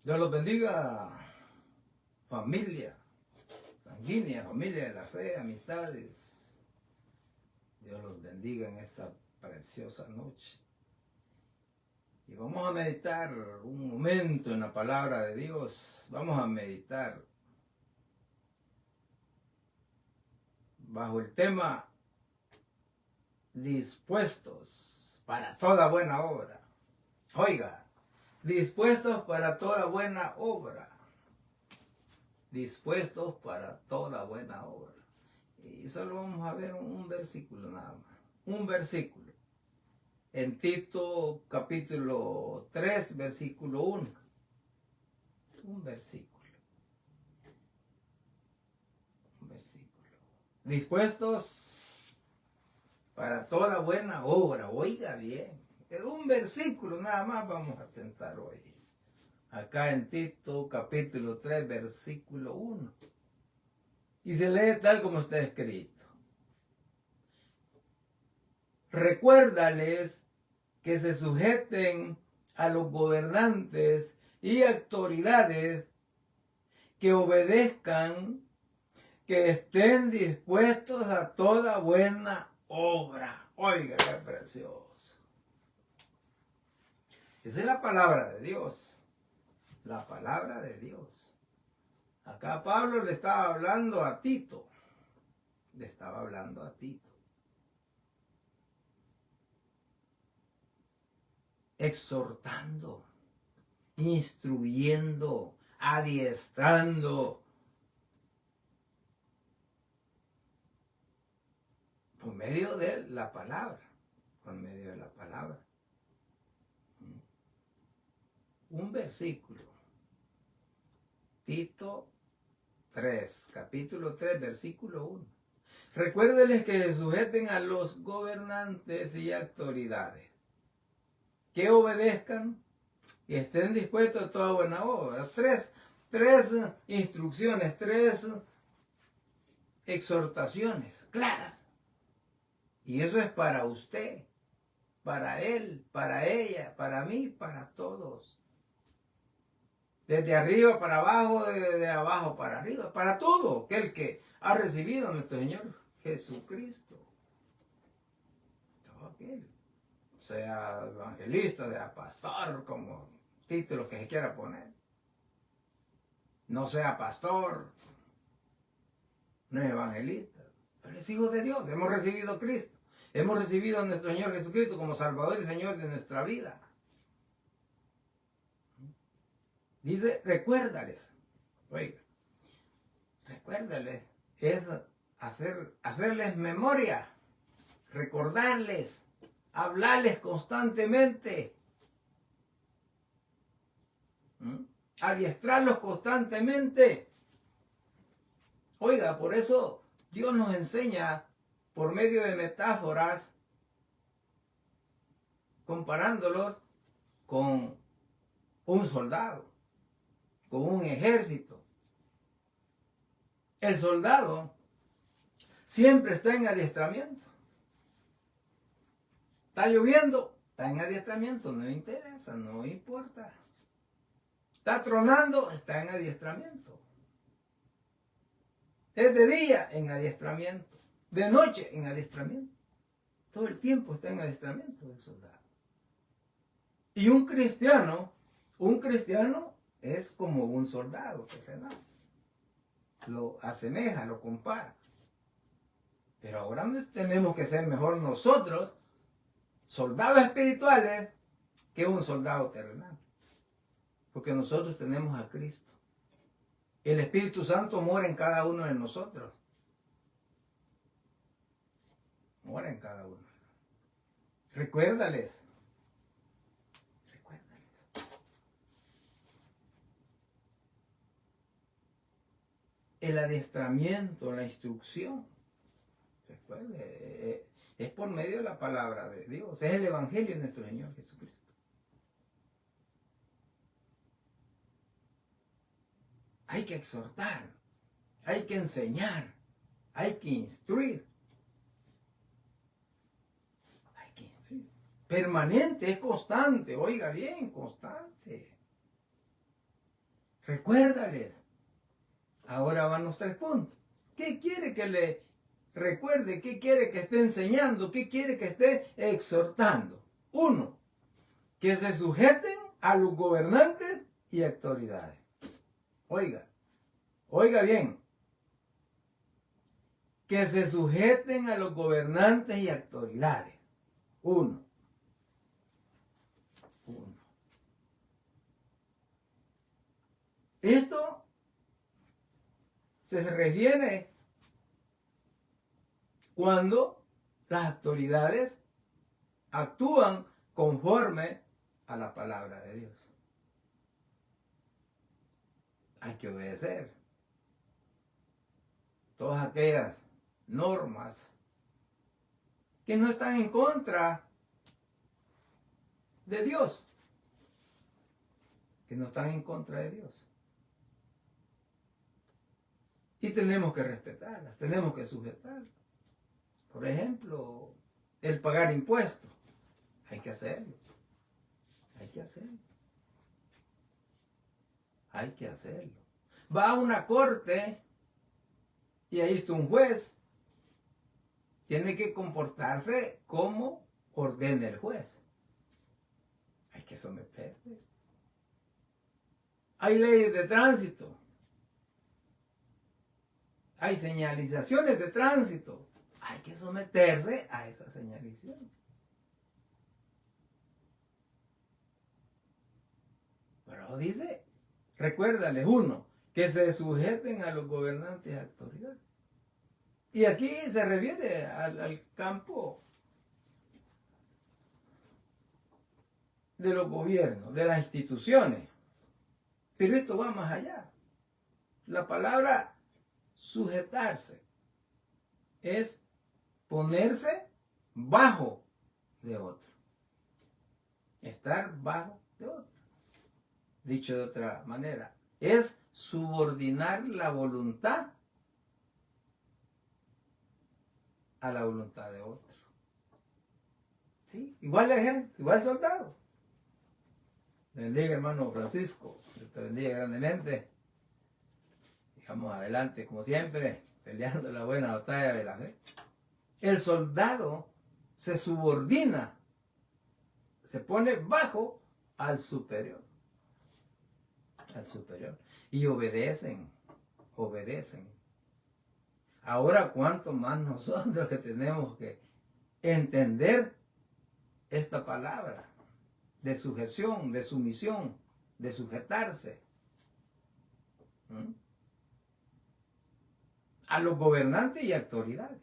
Dios los bendiga, familia sanguínea, familia de la fe, amistades. Dios los bendiga en esta preciosa noche. Y vamos a meditar un momento en la palabra de Dios. Vamos a meditar bajo el tema dispuestos para toda buena obra. Oiga, dispuestos para toda buena obra. Dispuestos para toda buena obra. Y solo vamos a ver un versículo nada más. Un versículo. En Tito capítulo 3, versículo 1. Un versículo. Un versículo. Dispuestos para toda buena obra. Oiga bien. Es un versículo nada más vamos a tentar hoy. Acá en Tito capítulo 3, versículo 1. Y se lee tal como está escrito. Recuérdales que se sujeten a los gobernantes y autoridades, que obedezcan, que estén dispuestos a toda buena obra. Oiga, qué precioso. Esa es la palabra de Dios. La palabra de Dios. Acá Pablo le estaba hablando a Tito. Le estaba hablando a Tito. Exhortando, instruyendo, adiestrando. Por medio de la palabra. Por medio de la palabra. Un versículo. Tito 3, capítulo 3, versículo 1. Recuérdenles que se sujeten a los gobernantes y autoridades, que obedezcan y estén dispuestos a toda buena obra. Tres instrucciones, tres exhortaciones claras. Y eso es para usted, para él, para ella, para mí, para todos. Desde arriba para abajo, desde abajo para arriba, para todo aquel que ha recibido a nuestro Señor Jesucristo. Todo aquel, sea evangelista, sea pastor, como título que se quiera poner. No sea pastor, no es evangelista, pero es hijo de Dios. Hemos recibido a Cristo. Hemos recibido a nuestro Señor Jesucristo como Salvador y Señor de nuestra vida. Dice, recuérdales. Oiga, recuérdales. Es hacerles memoria. Recordarles. Hablarles constantemente. Adiestrarlos constantemente. Oiga, por eso Dios nos enseña por medio de metáforas, comparándolos con un soldado, con un ejército. El soldado siempre está en adiestramiento. Está lloviendo, está en adiestramiento, no interesa, no importa. Está tronando, está en adiestramiento. Es de día, en adiestramiento. De noche, en adiestramiento. Todo el tiempo está en adiestramiento el soldado. Y un cristiano es como un soldado terrenal. Lo asemeja, lo compara. Pero ahora tenemos que ser mejor nosotros, soldados espirituales, que un soldado terrenal. Porque nosotros tenemos a Cristo. El Espíritu Santo mora en cada uno de nosotros. Mora en cada uno. Recuérdales. El adiestramiento, la instrucción. Recuerde, es por medio de la palabra de Dios. Es el Evangelio de nuestro Señor Jesucristo. Hay que exhortar, hay que enseñar, hay que instruir. Hay que instruir. Permanente, es constante, oiga bien, constante. Recuérdales. Ahora van los 3 puntos. ¿Qué quiere que le recuerde? ¿Qué quiere que esté enseñando? ¿Qué quiere que esté exhortando? 1. Que se sujeten a los gobernantes y autoridades. Oiga bien. Que se sujeten a los gobernantes y autoridades. 1. Esto se refiere cuando las autoridades actúan conforme a la palabra de Dios. Hay que obedecer todas aquellas normas que no están en contra de Dios, que no están en contra de Dios. Y tenemos que respetarlas, tenemos que sujetarlas. Por ejemplo, el pagar impuestos. Hay que hacerlo. Hay que hacerlo. Hay que hacerlo. Va a una corte y ahí está un juez. Tiene que comportarse como ordena el juez. Hay que someterse. Hay leyes de tránsito. Hay señalizaciones de tránsito. Hay que someterse a esa señalización. Pero dice, recuérdales, 1, que se sujeten a los gobernantes y autoridades. Y aquí se refiere al campo de los gobiernos, de las instituciones. Pero esto va más allá. La palabra sujetarse es ponerse bajo de otro. Estar bajo de otro. Dicho de otra manera, es subordinar la voluntad a la voluntad de otro. ¿Sí? Igual el ejército, igual el soldado. Te bendiga, hermano Francisco. Dios te bendiga grandemente. Y vamos adelante, como siempre, peleando la buena batalla de la fe. El soldado se subordina, se pone bajo al superior. Al superior. Y obedecen. Ahora, ¿cuánto más nosotros que tenemos que entender esta palabra de sujeción, de sumisión, de sujetarse a los gobernantes y autoridades?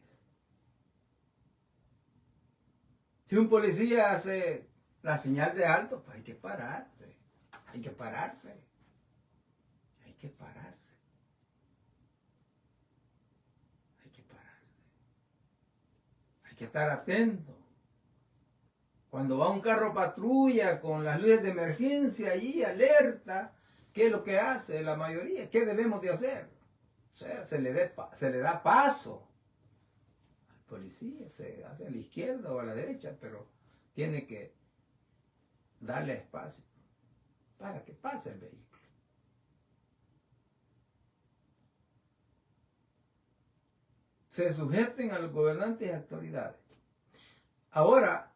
Si un policía hace la señal de alto, pues hay que pararse, hay que pararse. Hay que pararse. Hay que pararse. Hay que estar atento. Cuando va un carro patrulla con las luces de emergencia allí, alerta, ¿qué es lo que hace la mayoría? ¿Qué debemos de hacer? O sea, se le da paso al policía, se hace a la izquierda o a la derecha, pero tiene que darle espacio para que pase el vehículo. Se sujeten a los gobernantes y autoridades. Ahora,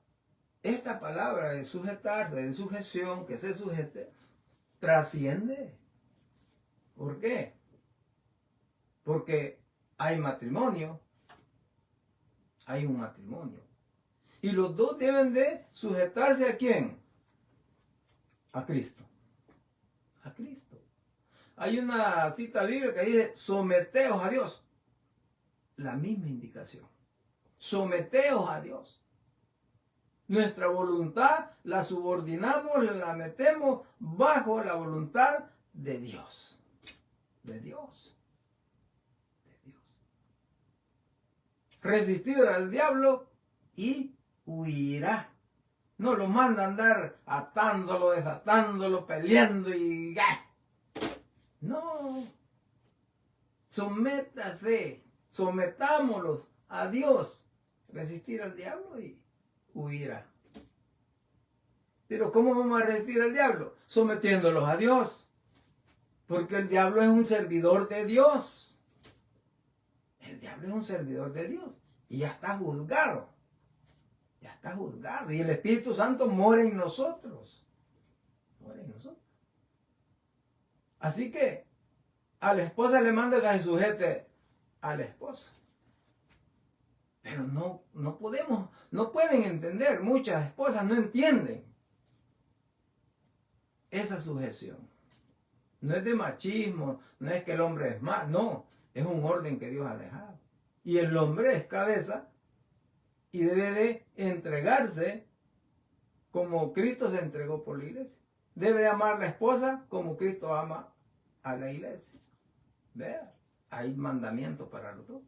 esta palabra de sujetarse, de sujeción, que se sujete, trasciende. ¿Por qué? Porque hay matrimonio, hay un matrimonio. Y los dos deben de sujetarse ¿a quién? A Cristo. A Cristo. Hay una cita bíblica que dice, someteos a Dios. La misma indicación. Someteos a Dios. Nuestra voluntad la subordinamos, la metemos bajo la voluntad de Dios. De Dios. De Dios. Resistir al diablo y huirá. No lo manda a andar atándolo, desatándolo, peleando y... No. Sométase. Sometámoslos a Dios. Resistir al diablo y huirá. Pero ¿cómo vamos a resistir al diablo? Sometiéndolos a Dios. Porque el diablo es un servidor de Dios. El diablo es un servidor de Dios. Y ya está juzgado. Ya está juzgado. Y el Espíritu Santo mora en nosotros. Mora en nosotros. Así que a la esposa le manda que se sujete al esposo. Pero no podemos, no pueden entender. Muchas esposas no entienden esa sujeción. No es de machismo, no es que el hombre es más, no. Es un orden que Dios ha dejado. Y el hombre es cabeza y debe de entregarse como Cristo se entregó por la iglesia. Debe de amar a la esposa como Cristo ama a la iglesia. Vea, hay mandamientos para los dos.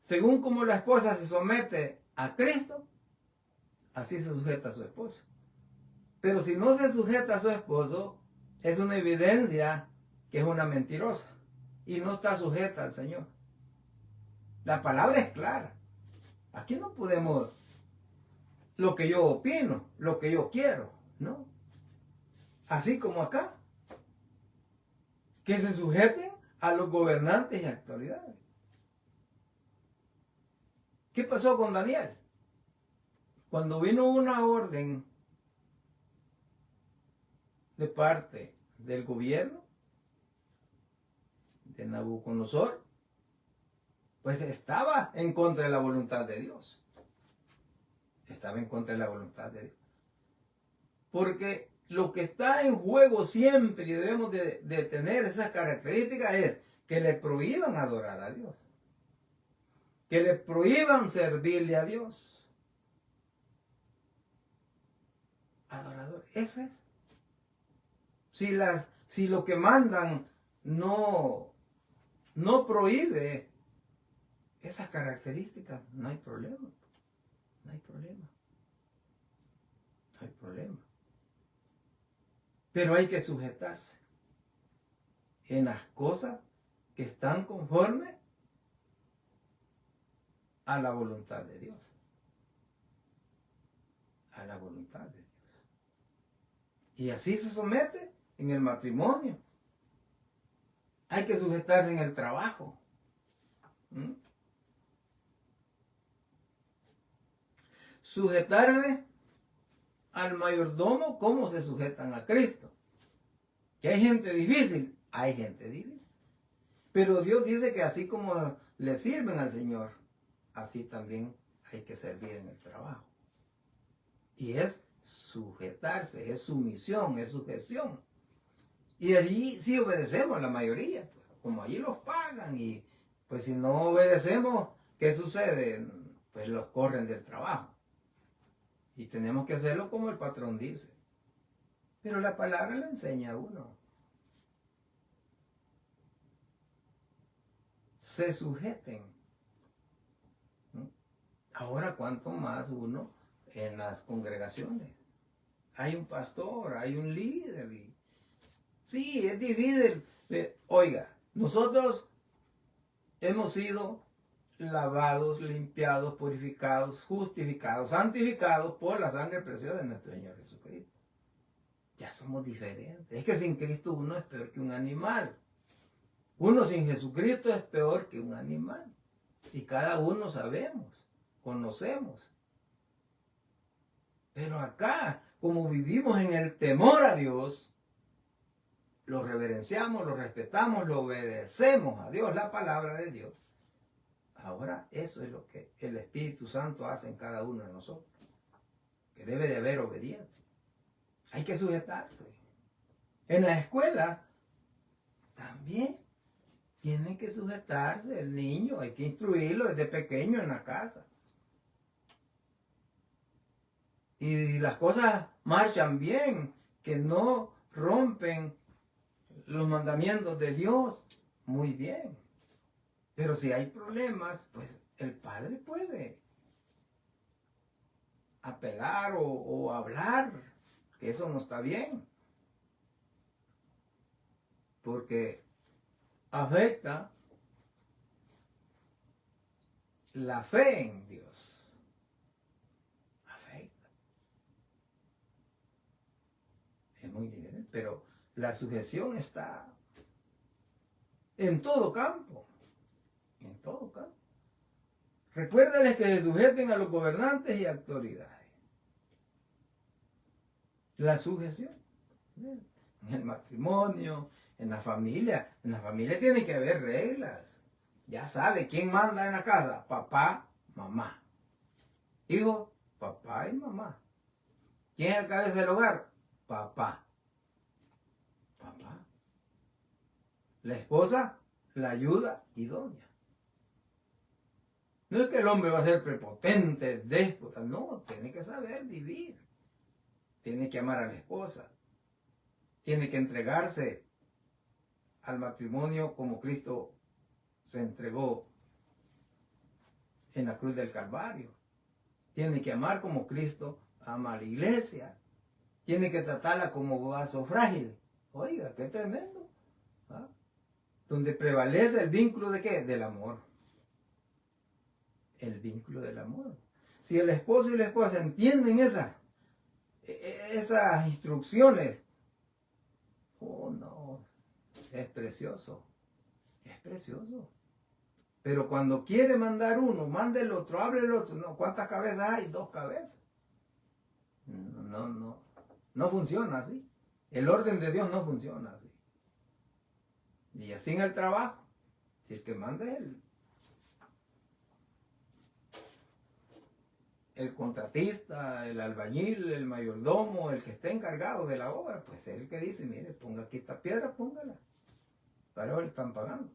Según como la esposa se somete a Cristo, así se sujeta a su esposo. Pero si no se sujeta a su esposo, es una evidencia que es una mentirosa y no está sujeta al Señor. La palabra es clara. Aquí no podemos lo que yo opino, lo que yo quiero, ¿no? Así como acá, que se sujeten a los gobernantes y autoridades. ¿Qué pasó con Daniel? Cuando vino una orden de parte del gobierno de Nabucodonosor, pues estaba en contra de la voluntad de Dios. Estaba en contra de la voluntad de Dios. Porque lo que está en juego siempre y debemos de tener esas características es que le prohíban adorar a Dios. Que le prohíban servirle a Dios. Adorador, eso es. Si lo que mandan no prohíbe esas características, no hay problema. No hay problema. No hay problema. Pero hay que sujetarse en las cosas que están conforme a la voluntad de Dios. A la voluntad de Dios. Y así se somete en el matrimonio. Hay que sujetarse en el trabajo. Sujetarse al mayordomo como se sujetan a Cristo. Que hay gente difícil, hay gente difícil. Pero Dios dice que así como le sirven al Señor, así también hay que servir en el trabajo. Y es sujetarse, es sumisión, es sujeción. Y allí sí obedecemos la mayoría, pues, como allí los pagan y pues si no obedecemos, ¿qué sucede? Pues los corren del trabajo. Y tenemos que hacerlo como el patrón dice. Pero la palabra le enseña a uno. Se sujeten. Ahora, ¿cuánto más uno en las congregaciones? Hay un pastor, hay un líder. Y sí, es difícil. Oiga, nosotros hemos sido lavados, limpiados, purificados, justificados, santificados por la sangre preciosa de nuestro Señor Jesucristo. Ya somos diferentes. Es que sin Cristo uno es peor que un animal. Uno sin Jesucristo es peor que un animal. Y cada uno sabemos, conocemos. Pero acá, como vivimos en el temor a Dios, lo reverenciamos, lo respetamos, lo obedecemos a Dios, la palabra de Dios. Ahora eso es lo que el Espíritu Santo hace en cada uno de nosotros. Que debe de haber obediencia. Hay que sujetarse. En la escuela también tiene que sujetarse el niño. Hay que instruirlo desde pequeño en la casa. Y las cosas marchan bien, que no rompen los mandamientos de Dios, muy bien. Pero si hay problemas, pues el padre puede apelar o hablar, que eso no está bien. Porque afecta la fe en Dios. Afecta. Es muy diferente. pero la sujeción está en todo campo. En todo campo. Recuérdales que se sujeten a los gobernantes y autoridades. La sujeción. En el matrimonio, en la familia. En la familia tiene que haber reglas. Ya sabe quién manda en la casa. Papá, mamá. Hijo, papá y mamá. ¿Quién es el cabeza del hogar? Papá. Papá. La esposa, la ayuda idónea. No es que el hombre va a ser prepotente, déspota. No, tiene que saber vivir. Tiene que amar a la esposa. Tiene que entregarse al matrimonio como Cristo se entregó en la cruz del Calvario. Tiene que amar como Cristo ama a la iglesia. Tiene que tratarla como vaso frágil. Oiga, qué tremendo. ¿Ah? Donde prevalece el vínculo de qué? Del amor. El vínculo del amor. Si el esposo y la esposa entienden esas instrucciones, oh no, es precioso. Es precioso. Pero cuando quiere mandar uno, mande el otro, hable el otro. No, ¿cuántas cabezas hay? 2 cabezas. No funciona así. El orden de Dios no funciona así. Y así en el trabajo. Si el que manda es el contratista, el albañil, el mayordomo, el que esté encargado de la obra, pues es el que dice, mire, ponga aquí esta piedra, póngala. Para eso le están pagando.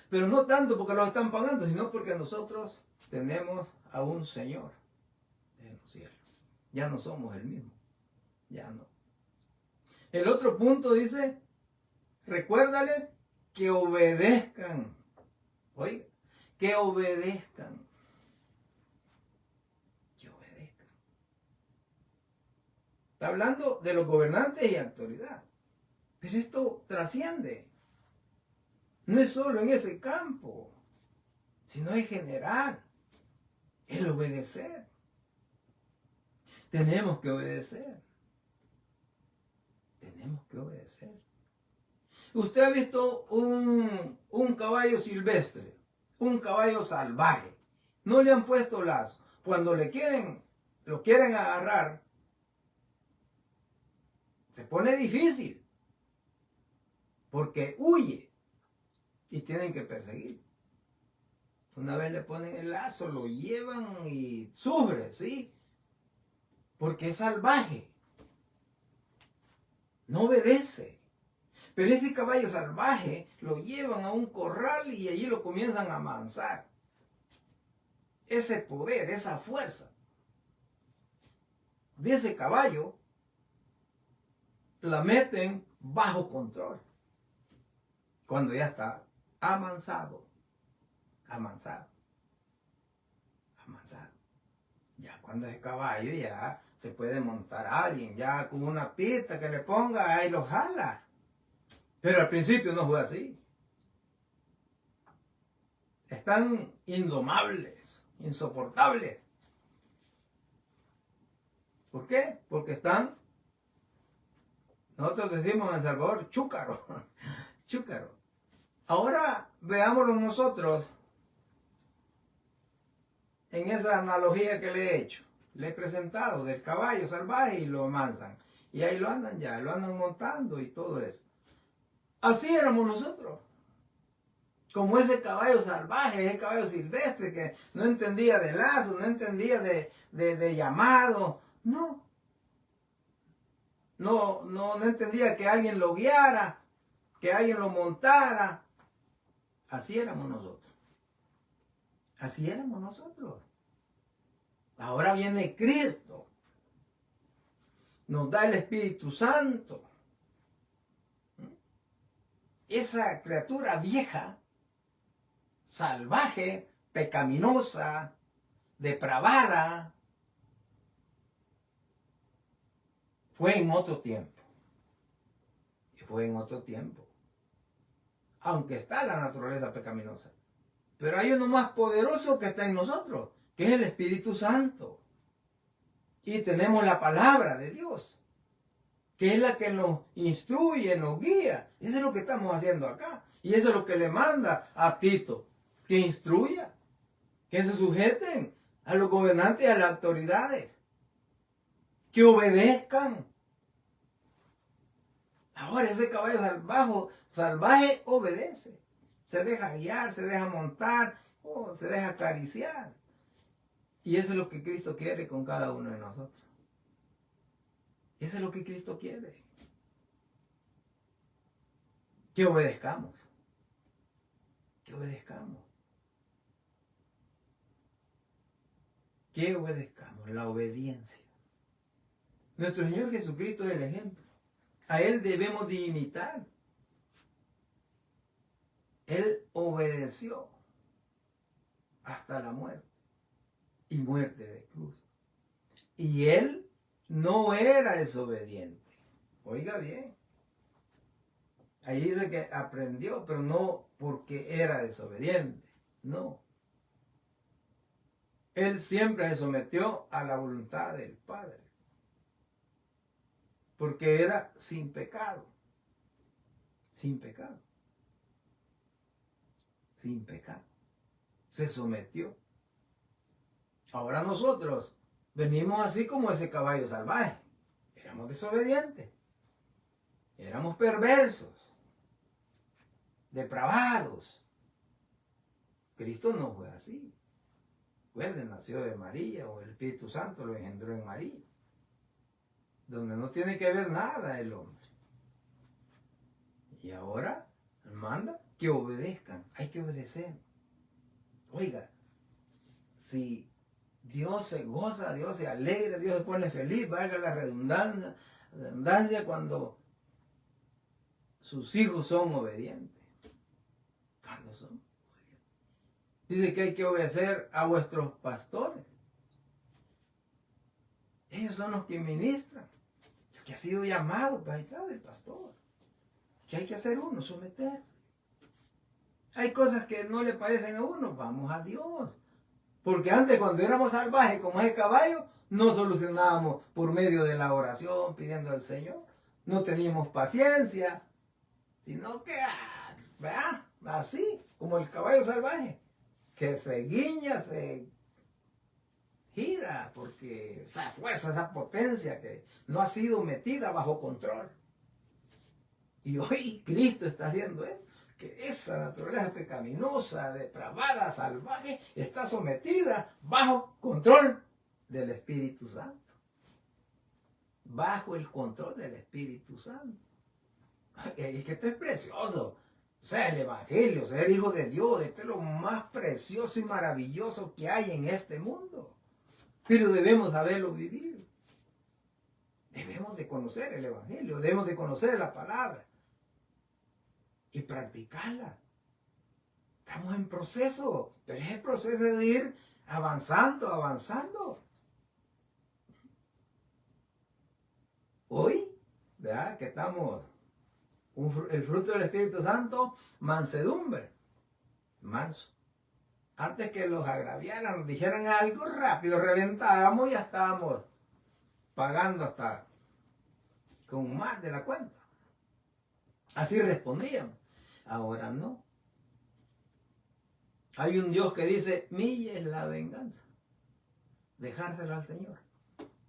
Pero no tanto porque lo están pagando, sino porque nosotros tenemos a un Señor en los cielos. Ya no somos el mismo. Ya no. El otro punto dice, recuérdales que obedezcan. Oiga, que obedezcan. Que obedezcan. Está hablando de los gobernantes y autoridad. Pero esto trasciende. No es solo en ese campo, sino en general. El obedecer. Tenemos que obedecer. Tenemos que obedecer. Usted ha visto un caballo silvestre, un caballo salvaje. No le han puesto lazo. Cuando lo quieren agarrar, se pone difícil. Porque huye. Y tienen que perseguir. Una vez le ponen el lazo, lo llevan y sufre, ¿sí? Porque es salvaje. No obedece. Pero ese caballo salvaje lo llevan a un corral y allí lo comienzan a amansar. Ese poder, esa fuerza de ese caballo la meten bajo control. Cuando ya está amansado. Amansado. Amansado. Ya cuando es caballo ya se puede montar a alguien. Ya con una pista que le ponga, ahí lo jala. Pero al principio no fue así. Están indomables, insoportables. ¿Por qué? Porque están, nosotros decimos en El Salvador, chúcaro. Chúcaro. Ahora veámoslo nosotros en esa analogía que le he hecho. Le he presentado del caballo salvaje y lo amansan. Y ahí lo andan ya, lo andan montando y todo eso. Así éramos nosotros. Como ese caballo salvaje, ese caballo silvestre que no entendía de lazo, no entendía de llamado. No entendía que alguien lo guiara, que alguien lo montara. Así éramos nosotros. Así éramos nosotros. Ahora viene Cristo. Nos da el Espíritu Santo. Esa criatura vieja, salvaje, pecaminosa, depravada, fue en otro tiempo. Fue en otro tiempo. Aunque está la naturaleza pecaminosa. Pero hay uno más poderoso que está en nosotros, que es el Espíritu Santo. Y tenemos la palabra de Dios. que es la que nos instruye, nos guía. Eso es lo que estamos haciendo acá. Y eso es lo que le manda a Tito, que instruya, que se sujeten a los gobernantes y a las autoridades, que obedezcan. Ahora ese caballo salvaje obedece, se deja guiar, se deja montar, se deja acariciar. Y eso es lo que Cristo quiere con cada uno de nosotros. Eso es lo que Cristo quiere. Que obedezcamos. Que obedezcamos. Que obedezcamos. La obediencia. Nuestro Señor Jesucristo es el ejemplo. A Él debemos de imitar. Él obedeció hasta la muerte. Y muerte de cruz. Y Él no era desobediente. Oiga bien. Ahí dice que aprendió, pero no porque era desobediente. No. Él siempre se sometió a la voluntad del Padre. Porque era sin pecado. Sin pecado. Sin pecado. Se sometió. Ahora nosotros venimos así como ese caballo salvaje. Éramos desobedientes. Éramos perversos. Depravados. Cristo no fue así. Recuerden, nació de María, o el Espíritu Santo lo engendró en María. Donde no tiene que ver nada el hombre. Y ahora manda que obedezcan. Hay que obedecer. Oiga, si Dios se goza, Dios se alegra, Dios se pone feliz, valga la redundancia cuando sus hijos son obedientes. Cuando son obedientes. Dice que hay que obedecer a vuestros pastores. Ellos son los que ministran. El que ha sido llamado, pues ahí está el pastor. ¿Qué hay que hacer uno? Someterse. Hay cosas que no le parecen a uno, vamos a Dios. Porque antes cuando éramos salvajes como ese caballo, no solucionábamos por medio de la oración, pidiendo al Señor. No teníamos paciencia, sino que, ¿verdad? Así, como el caballo salvaje, que se guiña, se gira, porque esa fuerza, esa potencia que no ha sido metida bajo control. Y hoy Cristo está haciendo eso. Que esa naturaleza pecaminosa, depravada, salvaje, está sometida bajo control del Espíritu Santo. Bajo el control del Espíritu Santo. Es que esto es precioso. O sea, el Evangelio, ser hijo de Dios, esto es lo más precioso y maravilloso que hay en este mundo. Pero debemos saberlo vivir. Debemos de conocer el Evangelio, debemos de conocer la palabra. Y practicarla. Estamos en proceso, pero es el proceso de ir avanzando, avanzando. Hoy, ¿verdad? Que estamos, el fruto del Espíritu Santo, mansedumbre, manso. Antes que los agraviaran, nos dijeran algo rápido, reventábamos y ya estábamos pagando hasta con más de la cuenta. Así respondíamos. Ahora no. Hay un Dios que dice, mía es la venganza. Dejárselo al Señor.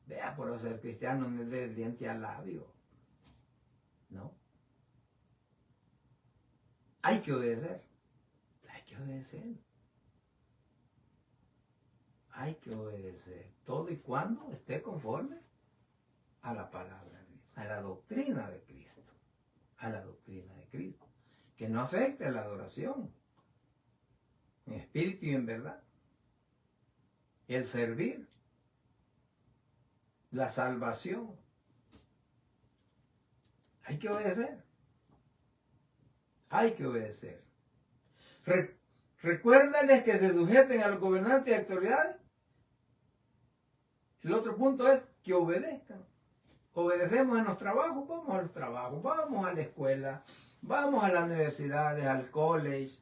Vea, por ser cristiano no es del diente al labio. No. Hay que obedecer. Hay que obedecer. Hay que obedecer. Todo y cuando esté conforme a la palabra de Dios, a la doctrina de Cristo. A la doctrina de Cristo. Que no afecte a la adoración. En espíritu y en verdad. El servir. La salvación. Hay que obedecer. Hay que obedecer. Recuérdales que se sujeten a los gobernantes y autoridades. El otro punto es que obedezcan. Obedecemos en los trabajos, vamos a los trabajos, vamos a la escuela, vamos a las universidades, al college.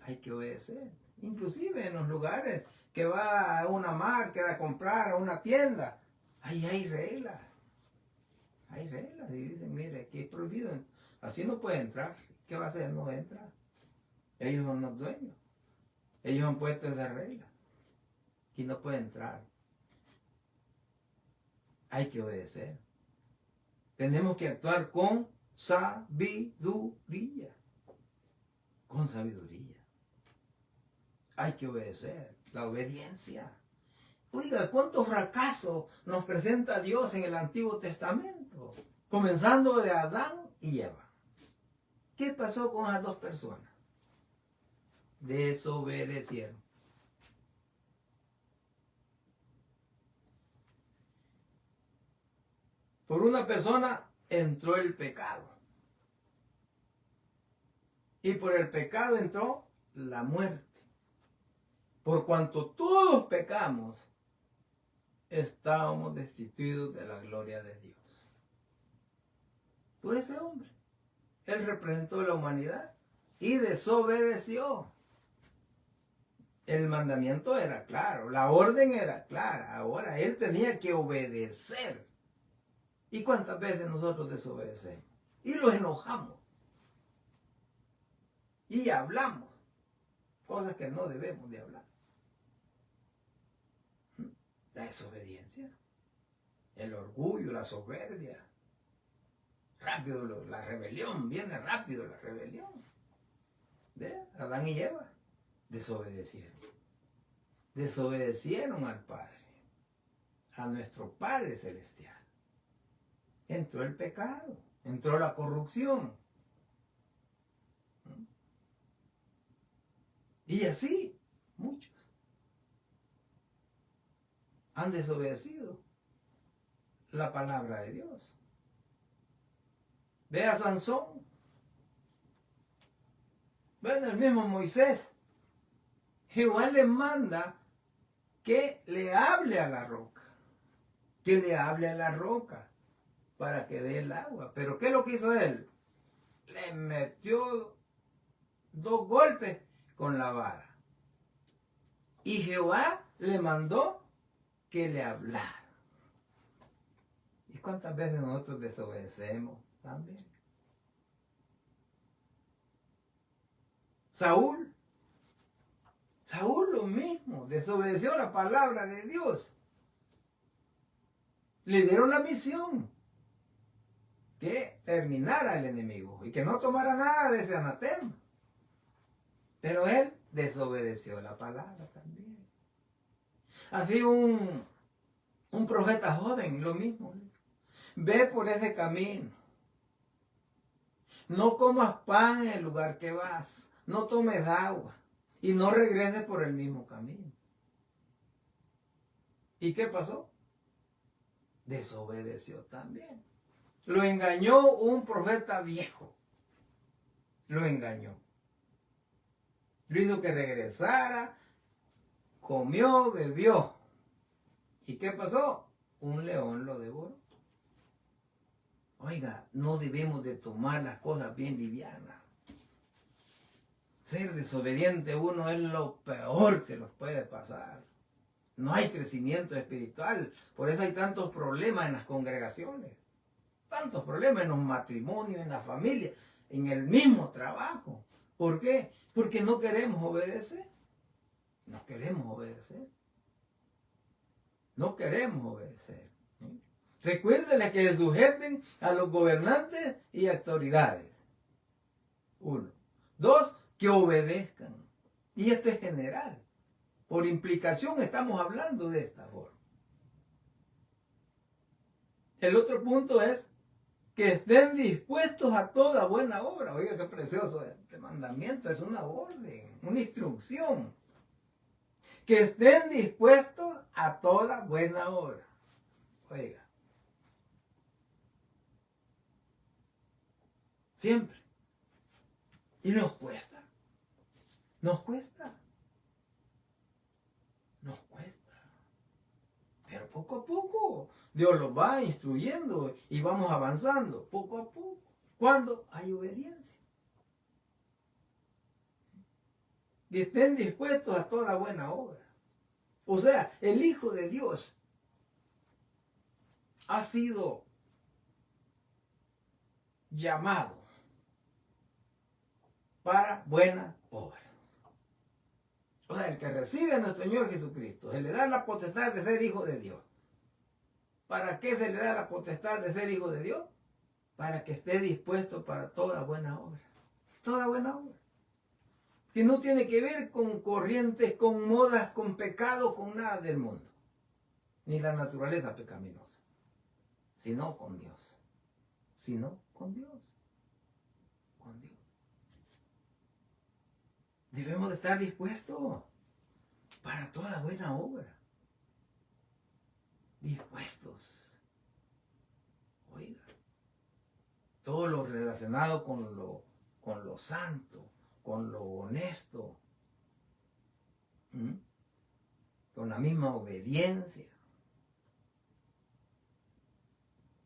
Hay que obedecer. Inclusive en los lugares que va a una marca a comprar, a una tienda, ahí hay reglas. Hay reglas y dicen, mire, aquí es prohibido, así no puede entrar. ¿Qué va a hacer? No entra. Ellos son los dueños. Ellos han puesto esas reglas. Aquí no puede entrar. Hay que obedecer. Tenemos que actuar con sabiduría. Con sabiduría. Hay que obedecer. La obediencia. Oiga, ¿cuántos fracasos nos presenta Dios en el Antiguo Testamento? Comenzando de Adán y Eva. ¿Qué pasó con las dos personas? Desobedecieron. Por una persona entró el pecado. Y por el pecado entró la muerte. Por cuanto todos pecamos, estábamos destituidos de la gloria de Dios. Por ese hombre. Él representó la humanidad y desobedeció. El mandamiento era claro, la orden era clara. Ahora él tenía que obedecer. ¿Y cuántas veces nosotros desobedecemos? Y los enojamos. Y hablamos cosas que no debemos de hablar. La desobediencia, el orgullo, la soberbia. Rápido la rebelión, viene rápido la rebelión. ¿Ve? Adán y Eva desobedecieron. Desobedecieron al Padre, a nuestro Padre Celestial. Entró el pecado, entró la corrupción. Y así, muchos han desobedecido la palabra de Dios. Ve a Sansón. Bueno, el mismo Moisés. Jehová le manda que le hable a la roca. Que le hable a la roca para que dé el agua. Pero ¿qué es lo que hizo él? Le metió 2 golpes con la vara. Y Jehová le mandó que le hablara. ¿Y cuántas veces nosotros desobedecemos también? Saúl lo mismo, desobedeció la palabra de Dios. Le dieron la misión que terminara el enemigo y que no tomara nada de ese anatema. Pero él desobedeció la palabra también. Así un profeta joven, lo mismo. Ve por ese camino. No comas pan en el lugar que vas. No tomes agua. Y no regreses por el mismo camino. ¿Y qué pasó? Desobedeció también. Lo engañó un profeta viejo. Lo engañó. Lo hizo que regresara. Comió, bebió. ¿Y qué pasó? Un león lo devoró. Oiga, no debemos de tomar las cosas bien livianas. Ser desobediente uno es lo peor que nos puede pasar. No hay crecimiento espiritual. Por eso hay tantos problemas en las congregaciones. Tantos problemas en los matrimonios, en la familia, en el mismo trabajo. ¿Por qué? Porque no queremos obedecer. No queremos obedecer. No queremos obedecer. Recuérdenle que se sujeten a los gobernantes y autoridades. 1. 2. Que obedezcan. Y esto es general. Por implicación estamos hablando de esta forma. El otro punto es que estén dispuestos a toda buena obra. Oiga, qué precioso este mandamiento. Es una orden, una instrucción. Que estén dispuestos a toda buena obra. Oiga. Siempre. Y nos cuesta. Nos cuesta. Nos cuesta. Pero poco a poco Dios los va instruyendo y vamos avanzando. Poco a poco. Cuando hay obediencia. Y estén dispuestos a toda buena obra. O sea, el Hijo de Dios ha sido llamado para buena obra. O sea, el que recibe a nuestro Señor Jesucristo, se le da la potestad de ser hijo de Dios. ¿Para qué se le da la potestad de ser hijo de Dios? Para que esté dispuesto para toda buena obra. Toda buena obra. Que no tiene que ver con corrientes, con modas, con pecado, con nada del mundo. Ni la naturaleza pecaminosa. Sino con Dios. Sino con Dios. Con Dios. Debemos de estar dispuestos para toda buena obra. Dispuestos. Oiga. Todo lo relacionado con lo santo, con lo honesto, con la misma obediencia,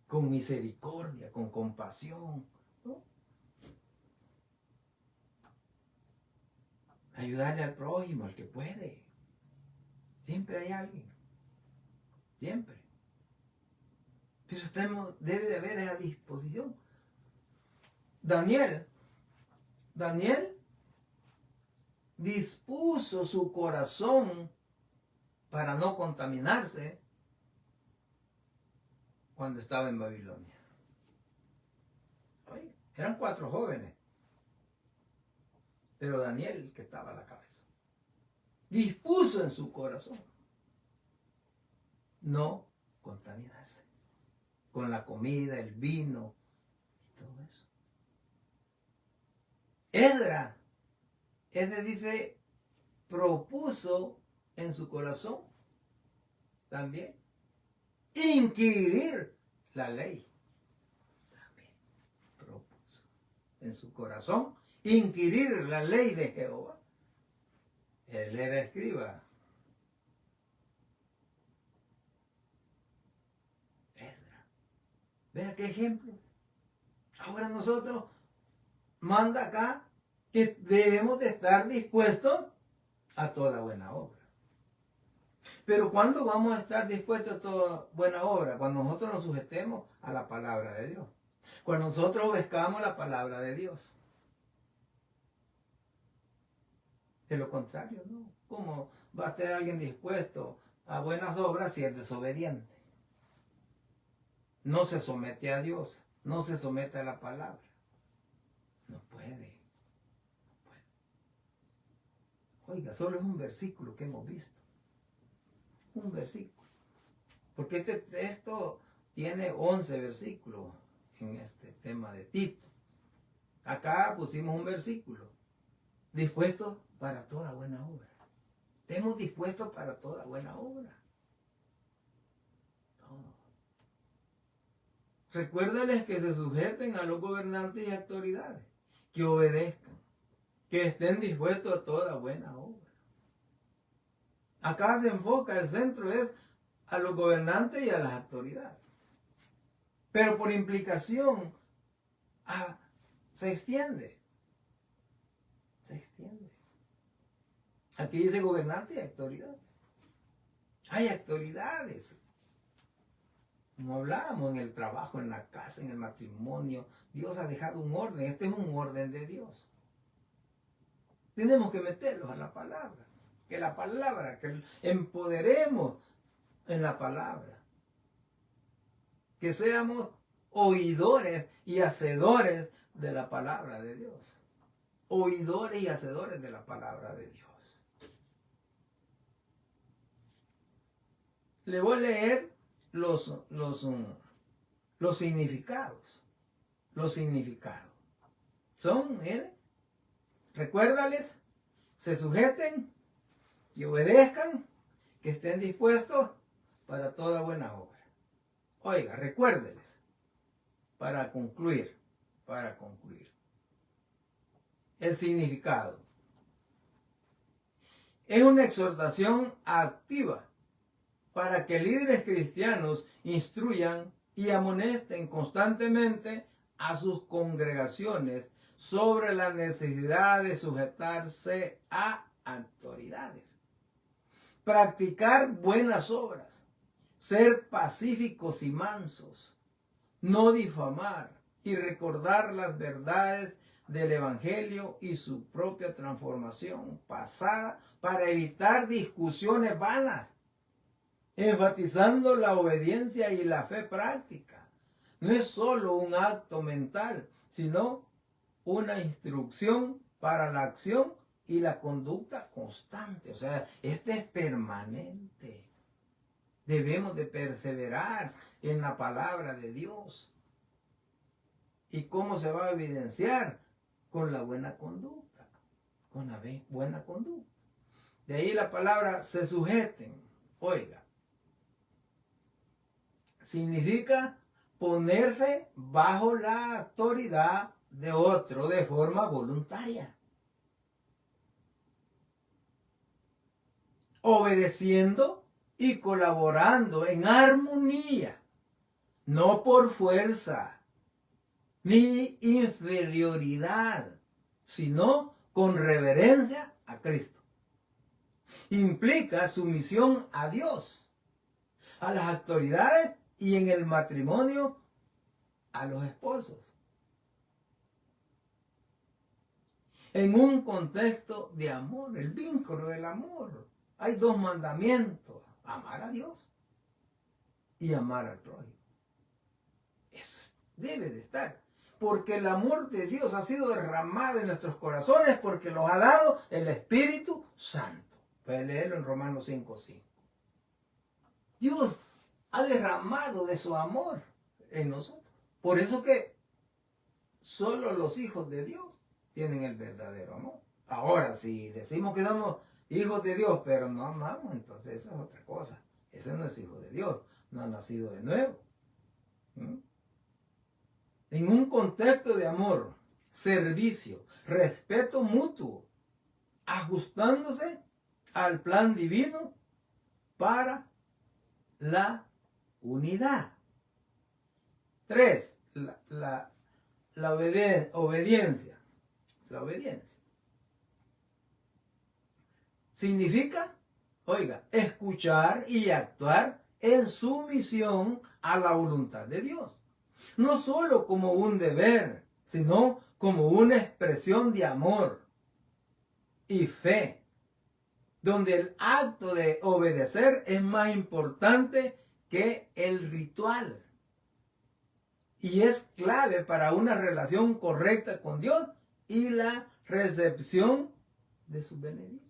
con misericordia, con compasión, ¿no? Ayudarle al prójimo, al que puede. Siempre hay alguien. Siempre. Pero debe de haber esa disposición. Daniel dispuso su corazón para no contaminarse cuando estaba en Babilonia. Oye, eran 4 jóvenes, pero Daniel, que estaba a la cabeza, dispuso en su corazón no contaminarse con la comida, el vino y todo eso. Esdras dice, propuso en su corazón también inquirir la ley. También propuso en su corazón inquirir la ley de Jehová. Él era escriba. Esdras. Vea qué ejemplos. Ahora nosotros manda acá que debemos de estar dispuestos a toda buena obra. Pero ¿cuándo vamos a estar dispuestos a toda buena obra? Cuando nosotros nos sujetemos a la palabra de Dios. Cuando nosotros obedezcamos la palabra de Dios. De lo contrario, ¿no? ¿Cómo va a estar alguien dispuesto a buenas obras si es desobediente? No se somete a Dios, no se somete a la palabra. No puede. Oiga, solo es un versículo que hemos visto. Un versículo. Porque este texto tiene 11 versículos en este tema de Tito. Acá pusimos un versículo. Dispuestos para toda buena obra. Estemos dispuestos para toda buena obra. Todo. Recuérdales que se sujeten a los gobernantes y autoridades. Que obedezcan. Que estén dispuestos a toda buena obra. Acá se enfoca, el centro es a los gobernantes y a las autoridades. Pero por implicación se extiende. Se extiende. Aquí dice gobernante y autoridades. Hay autoridades. Como hablábamos en el trabajo, en la casa, en el matrimonio. Dios ha dejado un orden. Este es un orden de Dios. Tenemos que meterlos a la palabra. Que la palabra, que empoderemos en la palabra. Que seamos oidores y hacedores de la palabra de Dios. Oidores y hacedores de la palabra de Dios. Le voy a leer los significados. Los significados. Son, miren, recuérdales, se sujeten, que obedezcan, que estén dispuestos para toda buena obra. Oiga, recuérdeles, para concluir. El significado. Es una exhortación activa para que líderes cristianos instruyan y amonesten constantemente a sus congregaciones sobre la necesidad de sujetarse a autoridades, practicar buenas obras, ser pacíficos y mansos, no difamar, y recordar las verdades del Evangelio y su propia transformación pasada para evitar discusiones vanas, enfatizando la obediencia y la fe práctica. No es solo un acto mental, sino una instrucción para la acción y la conducta constante. O sea, esto es permanente. Debemos de perseverar en la palabra de Dios. ¿Y cómo se va a evidenciar? Con la buena conducta. Con la buena conducta. De ahí la palabra se sujeten. Oiga. Significa ponerse bajo la autoridad de otro de forma voluntaria. Obedeciendo y colaborando en armonía, no por fuerza ni inferioridad, sino con reverencia a Cristo. Implica sumisión a Dios, a las autoridades y en el matrimonio a los esposos. En un contexto de amor, el vínculo del amor. Hay dos mandamientos: amar a Dios y amar al prójimo. Eso debe de estar. Porque el amor de Dios ha sido derramado en nuestros corazones porque los ha dado el Espíritu Santo. Puedes leerlo en Romanos 5:5. Dios ha derramado de su amor en nosotros. Por eso que solo los hijos de Dios tienen el verdadero amor. Ahora, si decimos que somos hijos de Dios, pero no amamos, entonces esa es otra cosa. Ese no es hijo de Dios, no ha nacido de nuevo. En un contexto de amor, servicio, respeto mutuo, ajustándose al plan divino para la unidad. 3. La obediencia. La obediencia. Significa, oiga, escuchar y actuar en sumisión a la voluntad de Dios. No solo como un deber, sino como una expresión de amor y fe, donde el acto de obedecer es más importante que el ritual. Y es clave para una relación correcta con Dios y la recepción de su beneficio.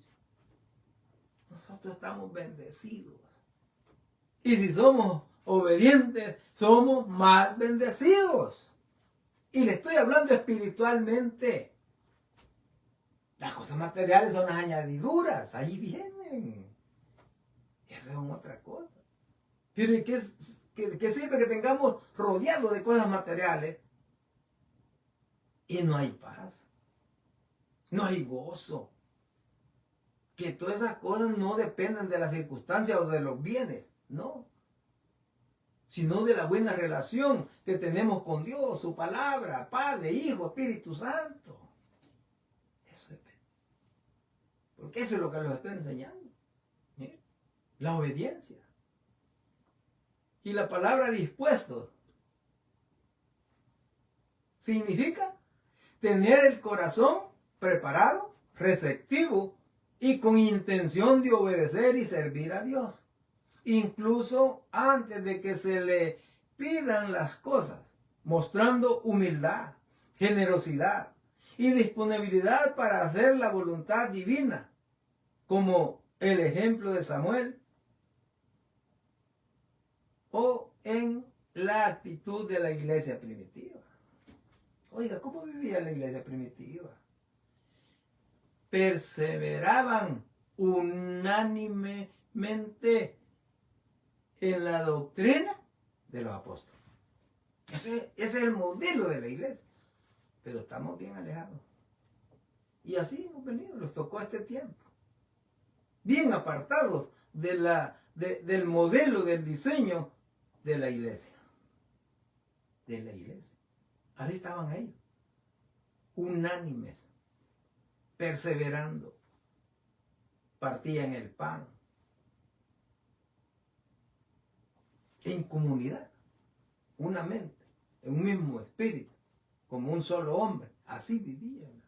Nosotros estamos bendecidos. Y si somos obedientes, somos más bendecidos. Y le estoy hablando espiritualmente. Las cosas materiales son las añadiduras. Ahí vienen. Eso es otra cosa. Pero ¿y qué sirve que tengamos rodeados de cosas materiales y no hay paz? No hay gozo. Que todas esas cosas no dependen de las circunstancias o de los bienes, no. Sino de la buena relación que tenemos con Dios, su palabra, Padre, Hijo, Espíritu Santo. Eso depende. Porque eso es lo que nos está enseñando. ¿Sí? La obediencia. Y la palabra dispuestos significa tener el corazón preparado, receptivo y con intención de obedecer y servir a Dios. Incluso antes de que se le pidan las cosas, mostrando humildad, generosidad y disponibilidad para hacer la voluntad divina, como el ejemplo de Samuel, o en la actitud de la iglesia primitiva. Oiga, ¿cómo vivía la iglesia primitiva? Perseveraban unánimemente en la doctrina de los apóstoles. Ese es el modelo de la iglesia. Pero estamos bien alejados. Y así hemos venido, nos tocó este tiempo. Bien apartados del modelo, del diseño de la iglesia. De la iglesia. Así estaban ellos. Unánimes. Perseverando. Partían el pan. En comunidad. Una mente. En un mismo espíritu. como un solo hombre. Así vivían.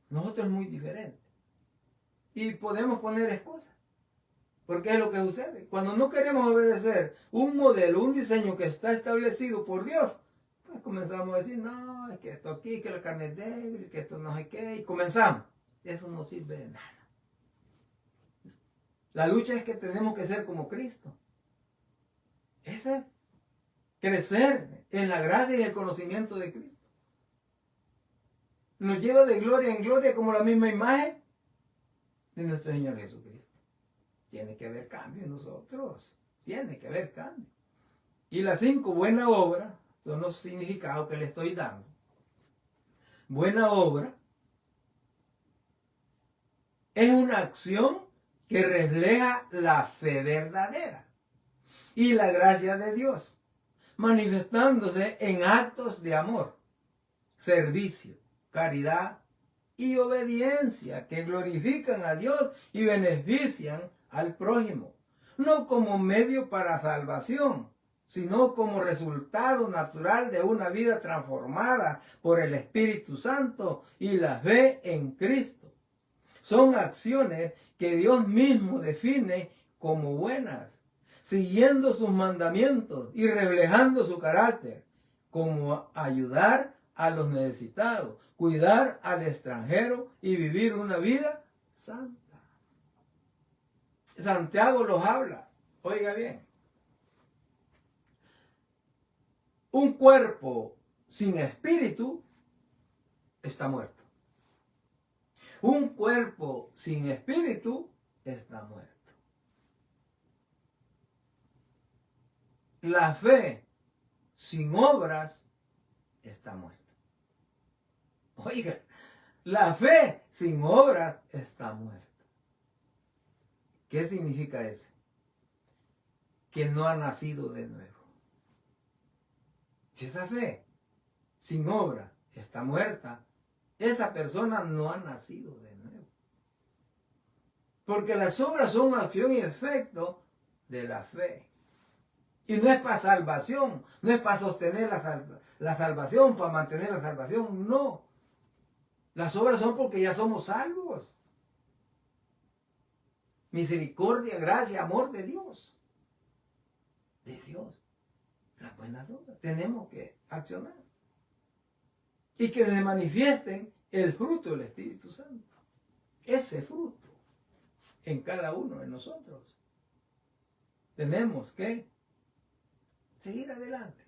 Nosotros es muy diferente. Y podemos poner excusas. Porque es lo que sucede. Cuando no queremos obedecer un modelo, un diseño que está establecido por Dios, pues comenzamos a decir, no, es que esto aquí, que la carne es débil, que esto no sé qué, y comenzamos. Eso no sirve de nada. La lucha es que tenemos que ser como Cristo. Ese es crecer en la gracia y el conocimiento de Cristo. Nos lleva de gloria en gloria como la misma imagen de nuestro Señor Jesucristo. Tiene que haber cambio en nosotros. Tiene que haber cambio. Y las 5 buenas obras son los significados que le estoy dando. Buena obra es una acción que refleja la fe verdadera y la gracia de Dios, manifestándose en actos de amor, servicio, caridad y obediencia que glorifican a Dios y benefician al prójimo, no como medio para salvación, sino como resultado natural de una vida transformada por el Espíritu Santo y la fe en Cristo. Son acciones que Dios mismo define como buenas, siguiendo sus mandamientos y reflejando su carácter, como ayudar a los necesitados, cuidar al extranjero y vivir una vida santa. Santiago los habla, oiga bien. Un cuerpo sin espíritu está muerto. Un cuerpo sin espíritu está muerto. La fe sin obras está muerta. Oiga, la fe sin obras está muerta. ¿Qué significa eso? Que no ha nacido de nuevo. Si esa fe sin obra está muerta, esa persona no ha nacido de nuevo. Porque las obras son acción y efecto de la fe. Y no es para salvación, no es para sostener la salvación, para mantener la salvación, no. Las obras son porque ya somos salvos. Misericordia, gracia, amor de Dios. De Dios. Las buenas obras. Tenemos que accionar. Y que se manifiesten el fruto del Espíritu Santo. Ese fruto en cada uno de nosotros. Tenemos que seguir adelante,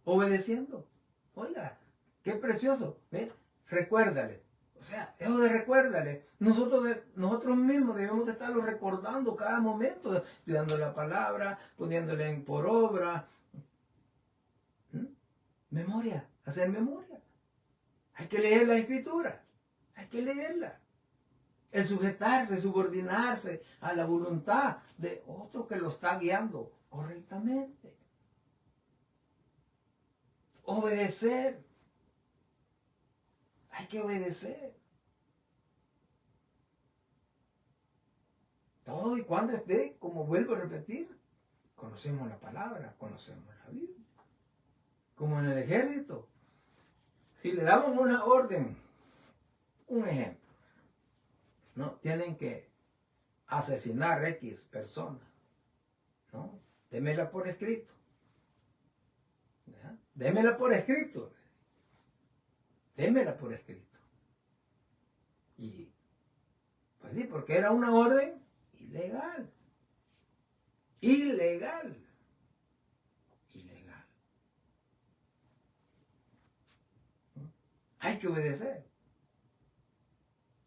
obedeciendo. Oiga, qué precioso. ¿Ve? Recuérdale. O sea, eso de recuérdale. Nosotros mismos debemos de estarlo recordando cada momento, estudiando la palabra, poniéndole por obra. Memoria, hacer memoria. Hay que leer la Escritura. Hay que leerla. El sujetarse, subordinarse a la voluntad de otro que lo está guiando correctamente. Obedecer. Hay que obedecer. Todo y cuando esté, como vuelvo a repetir, conocemos la palabra, conocemos la Biblia. Como en el ejército. Si le damos una orden, un ejemplo, ¿no? Tienen que asesinar X personas, ¿no? Démela por escrito. ¿Ya? Démela por escrito. Démela por escrito. Y, pues sí, porque era una orden ilegal. Ilegal. Ilegal. Hay que obedecer.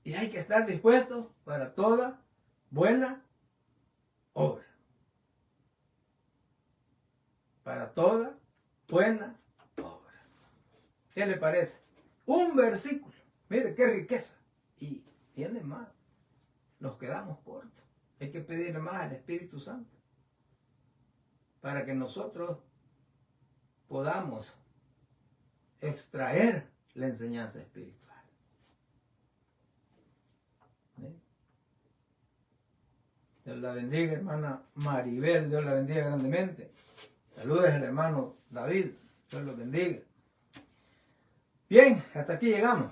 Y hay que estar dispuestos para toda buena obra. Para toda buena obra. ¿Qué le parece? Un versículo. Mire qué riqueza. Y tiene más. Nos quedamos cortos. Hay que pedirle más al Espíritu Santo. Para que nosotros podamos extraer la enseñanza espiritual. Dios la bendiga, hermana Maribel. Dios la bendiga grandemente. Saludos al hermano David. Dios los bendiga. Bien, hasta aquí llegamos.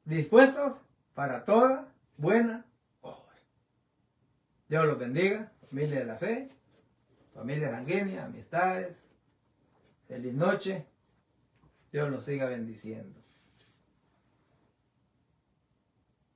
Dispuestos para toda buena obra. Dios los bendiga, familia de la fe, familia sanguínea, amistades. Feliz noche. Dios los siga bendiciendo.